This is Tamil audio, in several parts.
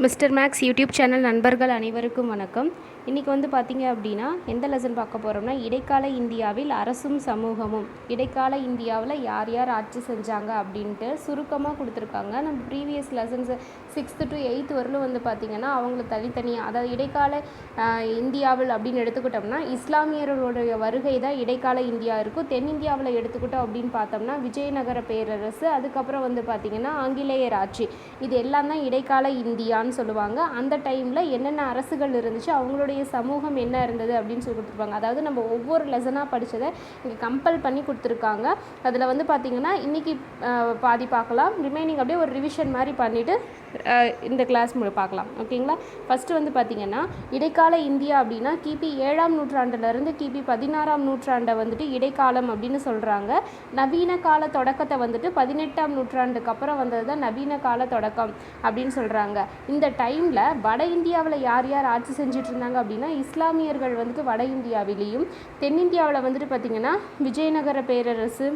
மிஸ்டர் மேக்ஸ் யூடியூப் சேனல் நண்பர்கள் அனைவருக்கும் வணக்கம். இன்றைக்கி வந்து பார்த்திங்க அப்படின்னா எந்த லெசன் பார்க்க போகிறோம்னா இடைக்கால இந்தியாவில் அரசும் சமூகமும். இடைக்கால இந்தியாவில் யார் யார் ஆட்சி செஞ்சாங்க அப்படின்ட்டு சுருக்கமாக கொடுத்துருக்காங்க. நம்ம previous lessons 6th to 8th வரலும் வந்து பார்த்திங்கன்னா அவங்களுக்கு தனித்தனியாக, அதாவது இடைக்கால இந்தியாவில் அப்படின்னு எடுத்துக்கிட்டோம்னா இஸ்லாமியர்களுடைய வருகை தான் இடைக்கால இந்தியா இருக்கும். தென்னிந்தியாவில் எடுத்துக்கிட்டோம் அப்படின்னு பார்த்தோம்னா விஜயநகர பேரரசு, அதுக்கப்புறம் வந்து பார்த்திங்கன்னா ஆங்கிலேயர் ஆட்சி, இது எல்லாம் தான் இடைக்கால இந்தியான்னு சொல்லுவாங்க. அந்த டைமில் என்னென்ன அரசுகள் இருந்துச்சு, அவங்களுடைய சமூகம் என்ன இருந்தது அப்படின்னு சொல்லி கொடுத்துருப்பாங்க. அதாவது நம்ம ஒவ்வொரு லெசனாக படித்ததை இங்கே கம்பல் பண்ணி கொடுத்துருக்காங்க. அதில் வந்து பார்த்திங்கன்னா இன்றைக்கி பாதி பார்க்கலாம், ரிமைனிங் அப்படியே ஒரு ரிவிஷன் மாதிரி பண்ணிவிட்டு இந்த கிளாஸ் பார்க்கலாம். ஓகேங்களா? ஃபஸ்ட்டு வந்து பார்த்திங்கன்னா இடைக்கால இந்தியா அப்படின்னா கிபி 7ஆம் நூற்றாண்டுலேருந்து கிபி 16ஆம் நூற்றாண்டை வந்துட்டு இடைக்காலம் அப்படின்னு சொல்கிறாங்க. நவீன கால தொடக்கத்தை வந்துட்டு 18ஆம் நூற்றாண்டுக்கு அப்புறம் வந்தது தான் நவீன கால தொடக்கம் அப்படின்னு சொல்கிறாங்க. இந்த டைமில் வட இந்தியாவில் யார் யார் ஆட்சி செஞ்சுட்டு இருந்தாங்க அப்படின்னா இஸ்லாமியர்கள் வந்துட்டு வட இந்தியாவிலேயும், தென்னிந்தியாவில் வந்துட்டு பார்த்திங்கன்னா விஜயநகர பேரரசு,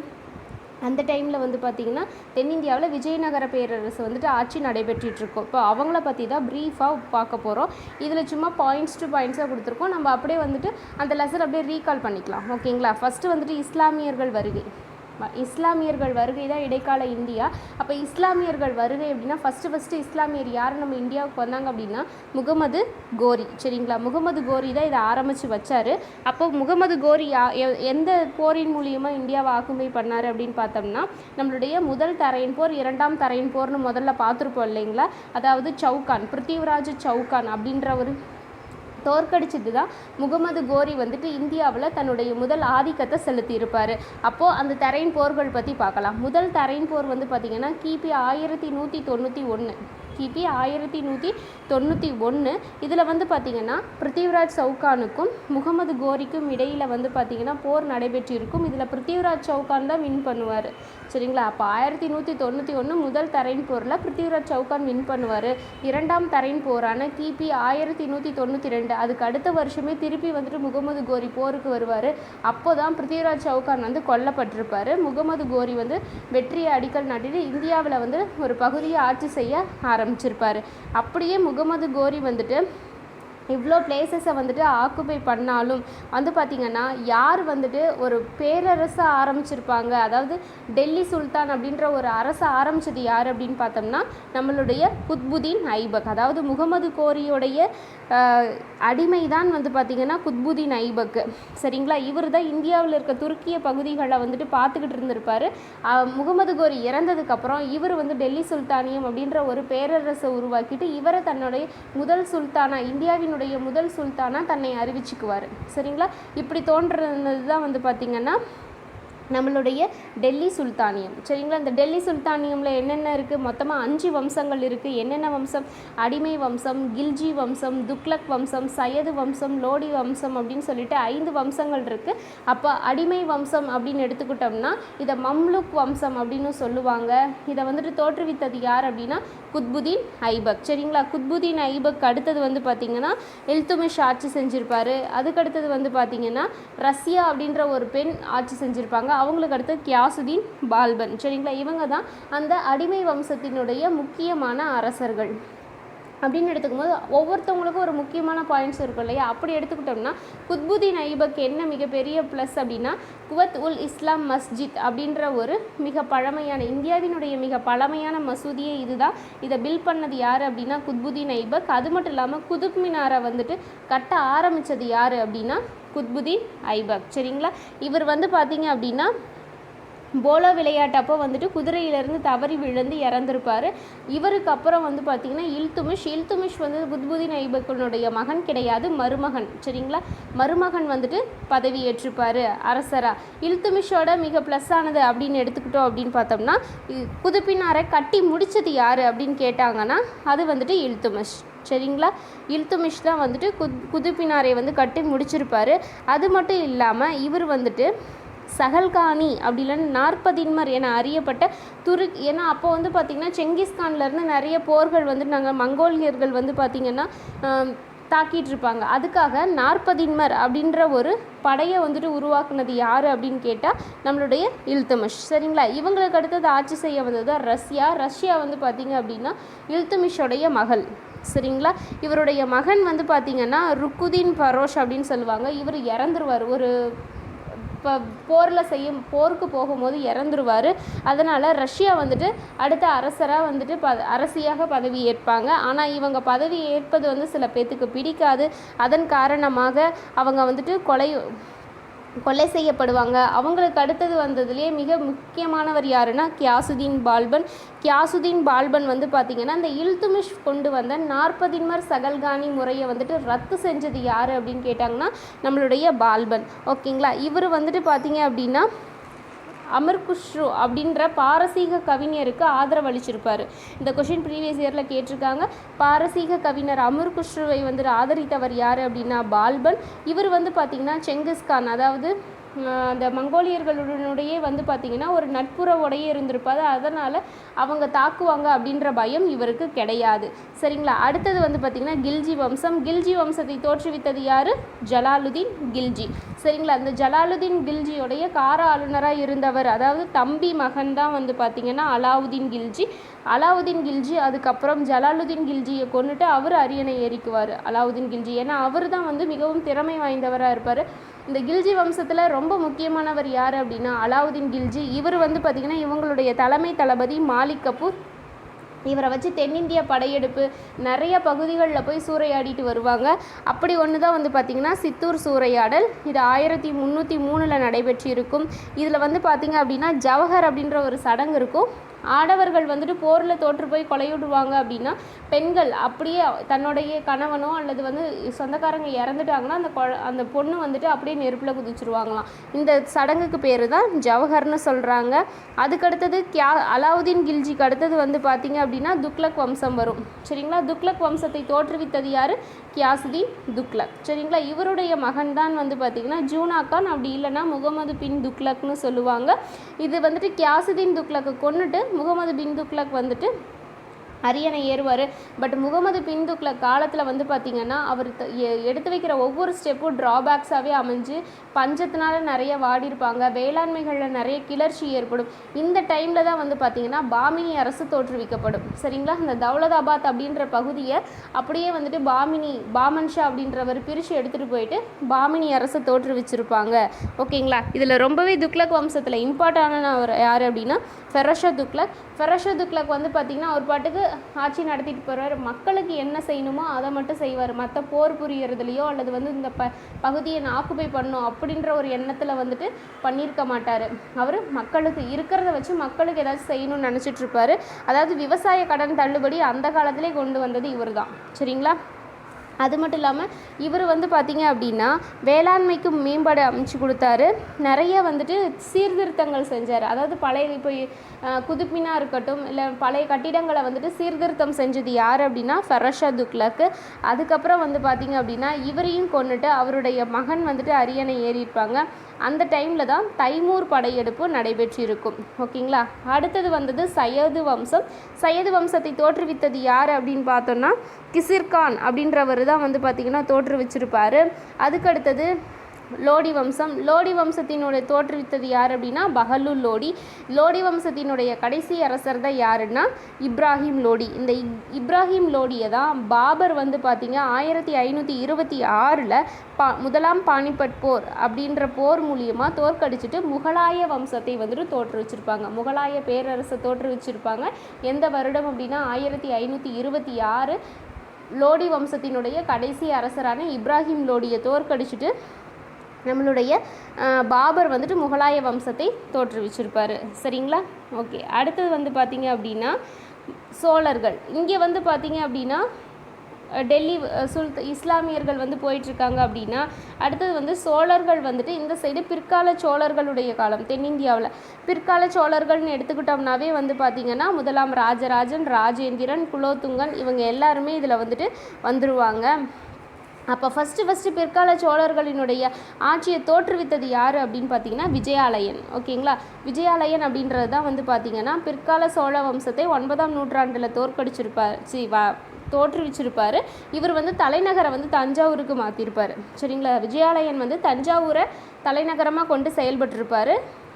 அந்த டைமில் வந்து பார்த்திங்கன்னா தென்னிந்தியாவில் விஜயநகர பேரரசு வந்துட்டு ஆட்சி நடைபெற்றுட்ருக்கோம். இப்போ அவங்கள பற்றி தான் ப்ரீஃபாக பார்க்க போகிறோம். இதில் சும்மா பாயிண்ட்ஸ் டு பாயிண்ட்ஸாக கொடுத்துருக்கோம். நம்ம அப்படியே வந்துட்டு அந்த லெசன் அப்படியே ரீகால் பண்ணிக்கலாம். ஓகேங்களா? ஃபஸ்ட்டு வந்துட்டு இஸ்லாமியர்கள் வருகை. இஸ்லாமியர்கள் வருகை தான் இடைக்கால இந்தியா. அப்போ இஸ்லாமியர்கள் வருகை அப்படின்னா ஃபஸ்ட்டு இஸ்லாமியர் யார் நம்ம இந்தியாவுக்கு வந்தாங்க அப்படின்னா முகமது கோரி. சரிங்களா? முகமது கோரி தான் இதை ஆரம்பித்து வச்சார். அப்போ முகமது கோரி எந்த போரின் மூலியமாக இந்தியாவை ஆக்குமை பண்ணார் அப்படின்னு பார்த்தோம்னா நம்மளுடைய முதல் தரையின் போர், 2ஆம் தரையின் போர்னு முதல்ல பார்த்துருப்போம் இல்லைங்களா? அதாவது சவுகான், பிருத்திவிராஜ் சவுகான் அப்படின்ற ஒரு தோற்கடிச்சது தான் முகமது கோரி வந்துட்டு இந்தியாவில் தன்னுடைய முதல் ஆதிக்கத்தை செலுத்தியிருப்பார். அப்போது அந்த தரையின் போர்கள் பற்றி பார்க்கலாம். முதல் தரையின் போர் வந்து பார்த்திங்கன்னா கிபி 1191, கிபி 1191. இதில் வந்து பார்த்திங்கன்னா பிருத்திவிராஜ் சவுகானுக்கும் முகமது கோரிக்கும் இடையில் வந்து பார்த்திங்கன்னா போர் நடைபெற்றிருக்கும். இதில் பிருத்திவிராஜ் சவுகான் தான் வின் பண்ணுவார். சரிங்களா? அப்போ 1191 முதல் தரையின் போரில் பிருத்திவிராஜ் சவுகான் வின் பண்ணுவார். 2ஆம் தரையின் போரான கிபி 1192, அதுக்கு அடுத்த வருஷமே திருப்பி வந்துட்டு முகமது கோரி போருக்கு வருவார். அப்போ தான் பிருத்திவிராஜ் சவுகான் வந்து கொல்லப்பட்டிருப்பார். முகமது கோரி வந்து வெற்றியை அடிக்கல் நாட்டிட்டு இந்தியாவில் வந்து ஒரு பகுதியை ஆட்சி செய்ய ஆரம்பிச்சிருப்பார். அப்படியே முகமது கோரி வந்துட்டு இவ்வளோ பிளேசஸை வந்துட்டு ஆக்குபை பண்ணாலும் வந்து பார்த்திங்கன்னா யார் வந்துட்டு ஒரு பேரரசை ஆரம்பிச்சிருப்பாங்க, அதாவது டெல்லி சுல்தான் அப்படின்ற ஒரு அரசை ஆரம்பித்தது யார் அப்படின்னு பார்த்தோம்னா நம்மளுடைய குத்புதீன் ஐபக். அதாவது முகமது கோரியோடைய அடிமை தான் வந்து பார்த்திங்கன்னா குத்புதீன் ஐபக். சரிங்களா? இவர் தான் இந்தியாவில் இருக்க துருக்கிய பகுதிகளை வந்துட்டு பார்த்துக்கிட்டு இருந்திருப்பார். முகமது கோரி இறந்ததுக்கப்புறம் இவர் வந்து டெல்லி சுல்தானியம் அப்படின்ற ஒரு பேரரசை உருவாக்கிட்டு இவரை தன்னுடைய முதல் சுல்தானா, இந்தியாவின் முதல் சுல்தானா தன்னை அறிவிச்சுக்குவார். சரிங்களா? இப்படி தோன்றது தான் வந்து பார்த்திங்கன்னா நம்மளுடைய டெல்லி சுல்தானியம். சரிங்களா? இந்த டெல்லி சுல்தானியமில் என்னென்ன இருக்குது, மொத்தமாக 5 வம்சங்கள் இருக்குது. என்னென்ன வம்சம்? அடிமை வம்சம், கில்ஜி வம்சம், துக்ளக் வம்சம், சையது வம்சம், லோடி வம்சம் அப்படின்னு சொல்லிட்டு 5 வம்சங்கள் இருக்குது. அப்போ அடிமை வம்சம் அப்படின்னு எடுத்துக்கிட்டோம்னா இதை மம்லுக் வம்சம் அப்படின்னு சொல்லுவாங்க. இதை வந்துட்டு தோற்றுவித்தது யார் அப்படின்னா குத்புதீன் ஐபக். சரிங்களா? குத்புதீன் ஐபக் அடுத்தது வந்து பார்த்திங்கன்னா இல்துமிஷ் ஆட்சி செஞ்சுருப்பார். அதுக்கடுத்தது வந்து பார்த்திங்கன்னா ரஷ்யா அப்படின்ற ஒரு பெண் ஆட்சி செஞ்சுருப்பாங்க. அவங்களுக்கு அடுத்து கியாசுதீன் பால்பன். சரிங்களா? இவங்க தான் அந்த அடிமை வம்சத்தினுடைய முக்கியமான அரசர்கள். அப்படின்னு எடுத்துக்கும்போது ஒவ்வொருத்தவங்களுக்கும் ஒரு முக்கியமான பாயிண்ட்ஸ் இருக்கும் இல்லையா? அப்படி எடுத்துக்கிட்டோம்னா குத்புதீன் ஐபக் என்ன மிகப்பெரிய ப்ளஸ் அப்படின்னா குவத் உல் இஸ்லாம் மஸ்ஜித் அப்படின்ற ஒரு மிக பழமையான, இந்தியாவினுடைய மிக பழமையான மசூதியே இதுதான். இதை பில் பண்ணது யார் அப்படின்னா குத்புதீன் ஐபக். அது மட்டும் இல்லாமல் குதுப் மினாரை வந்துட்டு கட்ட ஆரம்பித்தது யார் அப்படின்னா குத்புதீன் ஐபக். சரிங்களா? இவர் வந்து பார்த்திங்க அப்படின்னா போலோ விளையாட்டு அப்போ வந்துட்டு குதிரையிலேருந்து தவறி விழுந்து இறந்துருப்பார். இவருக்கு அப்புறம் வந்து பார்த்திங்கன்னா இல்துமிஷ் வந்து குத்புதீன் ஐபக்கினுடைய மகன் கிடையாது, மருமகன். சரிங்களா? மருமகன் வந்துட்டு பதவி ஏற்றிருப்பார் அரசராக. இல்துமிஷோட மிக ப்ளஸ் ஆனது அப்படின்னு எடுத்துக்கிட்டோம் அப்படின்னு பார்த்தோம்னா குதுப்பினாரை கட்டி முடித்தது யார் அப்படின்னு கேட்டாங்கன்னா அது வந்துட்டு இல்துமிஷ். சரிங்களா? இல்துமிஷ் தான் வந்துட்டு குதுப்பினாரை வந்து கட்டி முடிச்சிருப்பார். அது மட்டும் இல்லாமல் இவர் வந்துட்டு சகல்கானி அப்படி இல்லைன்னா நாற்பதின்மர் என அறியப்பட்ட ஏன்னா அப்போ வந்து பார்த்திங்கன்னா செங்கிஸ்கான்லேருந்து நிறைய போர்கள் வந்து நாங்கள் மங்கோலியர்கள் வந்து பார்த்திங்கன்னா தாக்கிட்டு இருப்பாங்க. அதுக்காக நாற்பதின்மர் அப்படின்ற ஒரு படையை வந்துட்டு உருவாக்குனது யார் அப்படின்னு கேட்டால் நம்மளுடைய இல்துமிஷ். சரிங்களா? இவங்களுக்கு அடுத்தது ஆட்சி செய்ய வந்தது ரஷ்யா வந்து பார்த்திங்க அப்படின்னா இல்துமிஷோடைய மகள். சரிங்களா. இவருடைய மகன் வந்து பார்த்திங்கன்னா ருக்குதீன் பரோஷ் அப்படின்னு சொல்லுவாங்க. இவர் இறந்துருவார், ஒரு இப்போ போருக்கு போகும்போது இறந்துருவார். அதனால் ரஷ்யா வந்துட்டு அடுத்த அரசராக வந்துட்டு அரசியாக பதவி ஏற்பாங்க. ஆனால் இவங்க பதவி ஏற்பது வந்து சில பேர்த்துக்கு பிடிக்காது. அதன் காரணமாக அவங்க வந்துட்டு கொலை செய்யப்படுவாங்க. அவங்களுக்கு அடுத்தது வந்ததுலேயே மிக முக்கியமானவர் யாருன்னா கியாசுதீன் பால்பன் வந்து பார்த்திங்கன்னா இந்த இல்துமிஷ் கொண்டு வந்த 40 சகல்கானி முறையை வந்துட்டு ரத்து செஞ்சது யார் அப்படின்னு கேட்டாங்கன்னா நம்மளுடைய பால்பன். ஓகேங்களா. இவர் வந்துட்டு பார்த்திங்க அப்படின்னா அமர் குஷ்ரு அப்படின்ற பாரசீக கவிஞருக்கு ஆதரவளிச்சிருப்பார். இந்த கொஷின் ப்ரீவியஸ் இயரில் கேட்டிருக்காங்க. பாரசீக கவிஞர் அமர் குஷ்ருவை வந்துட்டு ஆதரித்தவர் யார் அப்படின்னா பால்பன். இவர் வந்து பார்த்திங்கன்னா செங்கிஸ்கான், அதாவது அந்த மங்கோலியர்களுடனேயே வந்து பார்த்திங்கன்னா ஒரு நட்புறவோடையே இருந்திருப்பாரு. அதனால் அவங்க தாக்குவாங்க அப்படின்ற பயம் இவருக்கு கிடையாது. சரிங்களா. அடுத்தது வந்து பார்த்திங்கன்னா கில்ஜி வம்சத்தை தோற்றுவித்தது யார்? ஜலாலுதீன் கில்ஜி. சரிங்களா. அந்த ஜலாலுதீன் கில்ஜியோடைய கார ஆளுநராக இருந்தவர், அதாவது தம்பி மகன் தான் வந்து பார்த்திங்கன்னா அலாவுதீன் கில்ஜி. அதுக்கப்புறம் ஜலாலுதீன் கில்ஜியை கொண்டுட்டு அவர் அரியணை ஏறிக்குவார் அலாவுதீன் கில்ஜி. ஏன்னா அவர் தான் வந்து மிகவும் திறமை வாய்ந்தவராக இருப்பார். இந்த கில்ஜி வம்சத்தில் ரொம்ப முக்கியமானவர் யார் அப்படின்னா அலாவுதீன் கில்ஜி. இவர் வந்து பார்த்திங்கன்னா இவங்களுடைய தலைமை தளபதி மாலிக் கபூர். இவரை வச்சு தென்னிந்திய படையெடுப்பு நிறைய பகுதிகளில் போய் சூறையாடிட்டு வருவாங்க. அப்படி ஒன்று தான் வந்து பார்த்திங்கன்னா சித்தூர் சூறையாடல். இது 1303 நடைபெற்று இருக்கும். இதில் வந்து பார்த்திங்க அப்படின்னா ஜவஹர் அப்படின்ற ஒரு சடங்கு இருக்கும். ஆடவர்கள் வந்துட்டு போரில் தோற்று போய் கொலையிடுவாங்க அப்படின்னா பெண்கள் அப்படியே தன்னுடைய கணவனோ அல்லது வந்து சொந்தக்காரங்க இறந்துட்டாங்கன்னா அந்த பொண்ணு வந்துட்டு அப்படியே நெருப்பில் குதிச்சிருவாங்களாம். இந்த சடங்குக்கு பேர் தான் ஜவஹர்னு சொல்கிறாங்க. அதுக்கடுத்தது அலாவுதீன் கில்ஜிக்கு அடுத்தது வந்து பார்த்திங்க அப்படின்னா துக்ளக் வம்சம் வரும். சரிங்களா. துக்ளக் வம்சத்தை தோற்றுவித்தது யார்? கியாசுதீன் துக்ளக். சரிங்களா. இவருடைய மகன் தான் வந்து பார்த்திங்கன்னா ஜூனா கான், அப்படி இல்லைன்னா முகமது பின் துக்ளக்னு சொல்லுவாங்க. இது வந்துட்டு கியாசுதீன் துக்ளக்கை கொண்டுட்டு முகமது பின் துக்ளக் வந்துட்டு அரியணை ஏறுவார். பட் முகமது பின் துக்ளக் காலத்தில் வந்து பார்த்திங்கன்னா அவர் எடுத்து வைக்கிற ஒவ்வொரு ஸ்டெப்பும் ட்ராபேக்ஸாகவே அமைஞ்சு பஞ்சத்தினால நிறைய வாடியிருப்பாங்க. வேளாண்மைகளில் நிறைய கிளர்ச்சி ஏற்படும். இந்த டைமில் தான் வந்து பார்த்திங்கன்னா பாமினி அரசு தோற்றுவிக்கப்படும். சரிங்களா. இந்த தௌலதாபாத் அப்படின்ற பகுதியை அப்படியே வந்துட்டு பாமன்ஷா அப்படின்றவர் பிரித்து எடுத்துகிட்டு போயிட்டு பாமினி அரசை தோற்றுவிச்சிருப்பாங்க. ஓகேங்களா. இதில் ரொம்பவே துக்ளக் வம்சத்தில் இம்பார்ட்டண்டானவர் யார் அப்படின்னா ஃபெரோஷா துக்ளக் வந்து பார்த்திங்கன்னா ஒரு பாட்டுக்கு ஆட்சி நடத்திட்டு போகிறார். மக்களுக்கு என்ன செய்யணுமோ அதை மட்டும் செய்வார். மற்ற போர் புரியறதுலையோ அல்லது வந்து இந்த பகுதியை ஆக்குபை பண்ணும் அப்படின்ற ஒரு எண்ணத்தில் வந்துட்டு பண்ணியிருக்க மாட்டார். அவர் மக்களுக்கு இருக்கிறத வச்சு மக்களுக்கு ஏதாச்சும் செய்யணும்னு நினச்சிட்டு இருப்பார். அதாவது விவசாய கடன் தள்ளுபடி அந்த காலத்திலே கொண்டு வந்தது இவர் தான். சரிங்களா. அது மட்டும் இல்லாமல் இவர் வந்து பார்த்திங்க அப்படின்னா வேளாண்மைக்கு மேம்பாடு அமைச்சு கொடுத்தாரு. நிறைய வந்துட்டு சீர்திருத்தங்கள் செஞ்சார். அதாவது பழைய இப்போ குதுப்பினா இருக்கட்டும் இல்லை பழைய கட்டிடங்களை வந்துட்டு சீர்திருத்தம் செஞ்சது யார் அப்படின்னா ஃபெரோஷா துக்ளக்கு. அதுக்கப்புறம் வந்து பார்த்திங்க அப்படின்னா இவரையும் கொண்டுட்டு அவருடைய மகன் வந்துட்டு அரியணை ஏறியிருப்பாங்க. அந்த டைமில் தான் தைமூர் படையெடுப்பு நடைபெற்றிருக்கும். ஓகேங்களா. அடுத்தது வந்தது சையது வம்சத்தை தோற்றுவித்தது யார் அப்படின்னு பார்த்தோன்னா கிசிர்கான் அப்படின்றவர் தான் வந்து பார்த்திங்கன்னா தோற்றுவிச்சிருப்பார். அதுக்கடுத்தது லோடி வம்சத்தினுடைய தோற்றுவித்தது யார் அப்படின்னா பஹலுல் லோடி வம்சத்தினுடைய கடைசி அரசர் தான் யாருன்னா இப்ராஹிம் லோடி. இந்த இப்ராஹிம் லோடியை தான் பாபர் வந்து பார்த்திங்க 1526 முதலாம் பானிபட் போர் அப்படின்ற போர் மூலியமாக தோற்கடிச்சிட்டு முகலாய வம்சத்தை வந்துட்டு தோற்றுவிச்சிருப்பாங்க. முகலாய பேரரசை தோற்றுவிச்சிருப்பாங்க. எந்த வருடம் அப்படின்னா 1526 லோடி வம்சத்தினுடைய கடைசி அரசரான இப்ராஹிம் லோடியை தோற்கடிச்சிட்டு நம்மளுடைய பாபர் வந்துட்டு முகலாய வம்சத்தை தோற்றுவிச்சிருப்பார். சரிங்களா. ஓகே. அடுத்தது வந்து பார்த்திங்க அப்படின்னா சோழர்கள். இங்கே வந்து பார்த்திங்க அப்படின்னா டெல்லி இஸ்லாமியர்கள் வந்து போயிட்டுருக்காங்க அப்படின்னா அடுத்தது வந்து சோழர்கள் வந்துட்டு இந்த சைடு பிற்கால சோழர்களுடைய காலம். தென்னிந்தியாவில் பிற்கால சோழர்கள்னு எடுத்துக்கிட்டோம்னாவே வந்து பார்த்திங்கன்னா முதலாம் ராஜராஜன், ராஜேந்திரன், குலோத்துங்கன் இவங்க எல்லாருமே இதில் வந்துட்டு வந்துடுவாங்க. அப்போ ஃபஸ்ட்டு பிற்கால சோழர்களினுடைய ஆட்சியை தோற்றுவித்தது யார் அப்படின்னு பார்த்தீங்கன்னா விஜயாலயன். ஓகேங்களா. விஜயாலயன் அப்படின்றது தான் வந்து பார்த்திங்கன்னா பிற்கால சோழ வம்சத்தை 9ஆம் நூற்றாண்டில் தோற்றுவிச்சிருப்பார். இவர் வந்து தலைநகரை வந்து தஞ்சாவூருக்கு மாற்றிருப்பார். சரிங்களா. விஜயாலயன் வந்து தஞ்சாவூரை தலைநகரமாக கொண்டு செயல்பட்டிருப்பார்.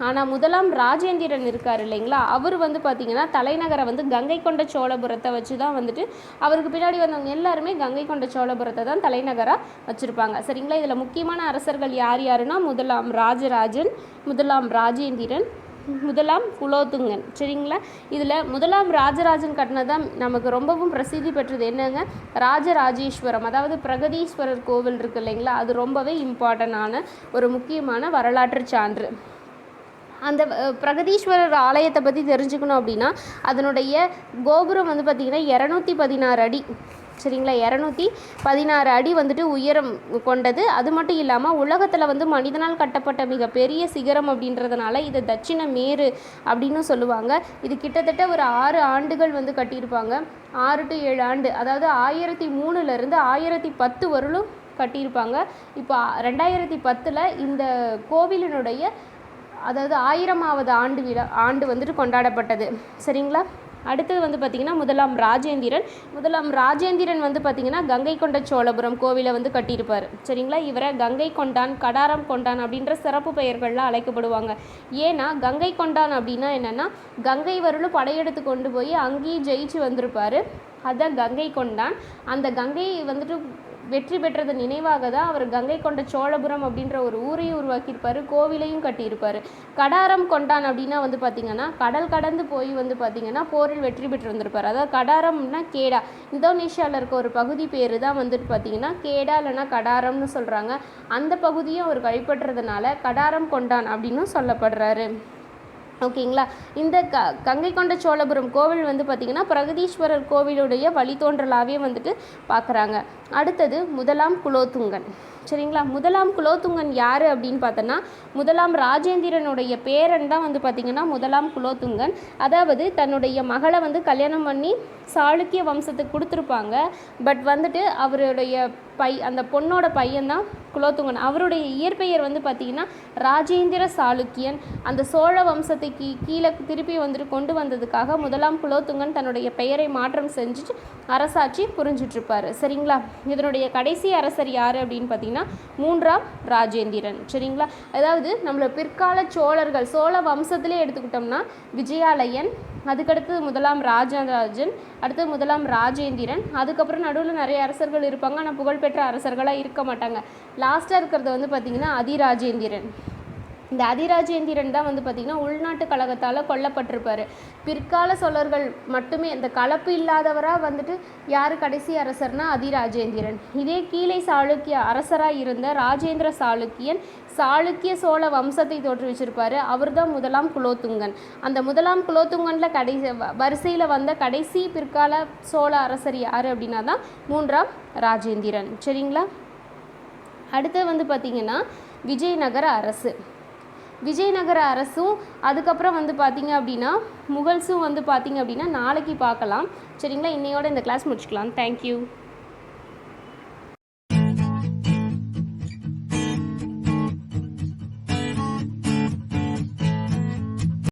ஆனால் முதலாம் ராஜேந்திரன் இருக்கார் இல்லைங்களா, அவர் வந்து பார்த்திங்கன்னா தலைநகரை வந்து கங்கை கொண்ட சோழபுரத்தை வச்சு தான் வந்துட்டு, அவருக்கு பின்னாடி வந்தவங்க எல்லாருமே கங்கை கொண்ட சோழபுரத்தை தான் தலைநகராக வச்சுருப்பாங்க. சரிங்களா, இதில் முக்கியமான அரசர்கள் யார் யாருன்னா முதலாம் ராஜராஜன், முதலாம் ராஜேந்திரன், முதலாம் குலோத்துங்கன். சரிங்களா, இதில் முதலாம் ராஜராஜன் கட்டினதான் நமக்கு ரொம்பவும் பிரசித்தி பெற்றது என்னங்க, ராஜராஜேஸ்வரம், அதாவது பிரகதீஸ்வரர் கோவில் இருக்குது இல்லைங்களா, அது ரொம்பவே இம்பார்ட்டண்டான ஒரு முக்கியமான வரலாற்று சான்று. அந்த பிரகதீஸ்வரர் ஆலயத்தை பற்றி தெரிஞ்சுக்கணும் அப்படின்னா அதனுடைய கோபுரம் வந்து பார்த்திங்கன்னா 216 அடி. சரிங்களா, 216 அடி வந்துட்டு உயரம் கொண்டது. அது மட்டும் இல்லாமல் உலகத்தில் வந்து மனிதனால் கட்டப்பட்ட மிகப்பெரிய சிகரம் அப்படின்றதுனால இது தட்சிண மேரு அப்படின்னு சொல்லுவாங்க. இது கிட்டத்தட்ட ஒரு 6 ஆண்டுகள் வந்து கட்டியிருப்பாங்க, 6 to 7 ஆண்டு, அதாவது 1003 1010 வரலும் கட்டியிருப்பாங்க. இப்போ 2010 இந்த கோவிலினுடைய அதாவது 1000வது ஆண்டு வந்துட்டு கொண்டாடப்பட்டது. சரிங்களா, அடுத்தது வந்து பார்த்திங்கன்னா முதலாம் ராஜேந்திரன் வந்து பார்த்திங்கன்னா கங்கை கொண்ட சோழபுரம் கோவிலை வந்து கட்டியிருப்பார். சரிங்களா, இவரை கங்கை கொண்டான், கடாரம் கொண்டான் அப்படின்ற சிறப்பு பெயர்கள்லாம் அழைக்கப்படுவாங்க. ஏன்னா கங்கை கொண்டான் அப்படின்னா என்னென்னா கங்கை வரலும் படையெடுத்து கொண்டு போய் அங்கேயும் ஜெயிச்சு வந்திருப்பார், அதான் கங்கை கொண்டான். அந்த கங்கையை வந்துட்டு வெற்றி பெற்றது நினைவாக தான் அவர் கங்கை கொண்ட சோழபுரம் அப்படின்ற ஒரு ஊரையும் உருவாக்கியிருப்பார், கோவிலையும் கட்டியிருப்பார். கடாரம் கொண்டான் அப்படின்னா வந்து பார்த்திங்கன்னா கடல் கடந்து போய் வந்து பார்த்திங்கன்னா போரில் வெற்றி பெற்று வந்திருப்பார். அதாவது கடாரம்னா கேடா, இந்தோனேஷியாவில் இருக்க ஒரு பகுதி பேர் தான் வந்துட்டு பார்த்திங்கன்னா கேடா இல்லைன்னா கடாரம்னு சொல்கிறாங்க. அந்த பகுதியும் அவர் கைப்பற்றுறதுனால கடாரம் கொண்டான் அப்படின்னு சொல்லப்படுறாரு. ஓகேங்களா, இந்த கங்கை கொண்ட சோழபுரம் கோவில் வந்து பார்த்திங்கன்னா பிரகதீஸ்வரர் கோவிலுடைய வழித்தோன்றலாகவே வந்துட்டு பார்க்குறாங்க. அடுத்தது முதலாம் குலோத்துங்கன். சரிங்களா, முதலாம் குலோத்துங்கன் யார் அப்படின்னு பார்த்தோன்னா முதலாம் ராஜேந்திரனுடைய பேரன் தான் வந்து பார்த்திங்கன்னா முதலாம் குலோத்துங்கன். அதாவது தன்னுடைய மகளை வந்து கல்யாணம் பண்ணி சாளுக்கிய வம்சத்துக்கு கொடுத்துருப்பாங்க. பட் வந்துட்டு அவருடைய அந்த பொண்ணோட பையன்தான் குலோத்துங்கன். அவருடைய இயற்பெயர் வந்து பார்த்திங்கன்னா ராஜேந்திர சாளுக்கியன். அந்த சோழ வம்சத்தை கீழே திருப்பி வந்துட்டு கொண்டு வந்ததுக்காக முதலாம் குலோத்துங்கன் தன்னுடைய பெயரை மாற்றம் செஞ்சு அரசாட்சி புரிஞ்சிட்ருப்பார். சரிங்களா, இதனுடைய கடைசி அரசர் யார் அப்படின்னு பார்த்தீங்கன்னா 3ஆம் ராஜேந்திரன். சரிங்களா, அதாவது நம்மள பிற்கால சோழர்கள் சோழ வம்சத்திலே எடுத்துக்கிட்டோம்னா விஜயாலயன், அதுக்கடுத்து முதலாம் ராஜராஜன், அடுத்து முதலாம் ராஜேந்திரன், அதுக்கப்புறம் நடுவில் நிறைய அரசர்கள் இருப்பாங்க, ஆனால் புகழ்பெற்ற அரசர்களாக இருக்க மாட்டாங்க. லாஸ்ட்டாக இருக்கிறது வந்து பார்த்திங்கன்னா அதிராஜேந்திரன். இந்த அதிராஜேந்திரன் தான் வந்து பார்த்திங்கன்னா உள்நாட்டு கழகத்தால் கொல்லப்பட்டிருப்பார். பிற்கால சோழர்கள் மட்டுமே இந்த கலப்பு இல்லாதவராக வந்துட்டு யார் கடைசி அரசர்னா அதிராஜேந்திரன். இதே கீழே சாளுக்கிய அரசராக இருந்த ராஜேந்திர சாளுக்கியன் சாளுக்கிய சோழ வம்சத்தை தோற்றுவிச்சிருப்பார். அவர் தான் முதலாம் குலோத்துங்கன். அந்த முதலாம் குலோத்துங்கனில் வரிசையில் வந்த கடைசி பிற்கால சோழ அரசர் யார் அப்படின்னா தான் 3ஆம் ராஜேந்திரன். சரிங்களா, அடுத்து வந்து பார்த்திங்கன்னா விஜயநகர அரசு. விஜயநகர அரசும் அதுக்கப்புறம் வந்து பார்த்திங்க அப்படின்னா முகல்ஸும் வந்து பார்த்திங்க அப்படின்னா நாளைக்கு பார்க்கலாம். சரிங்களா, இன்னையோட இந்த கிளாஸ் முடிச்சுக்கலாம். தேங்க்யூ.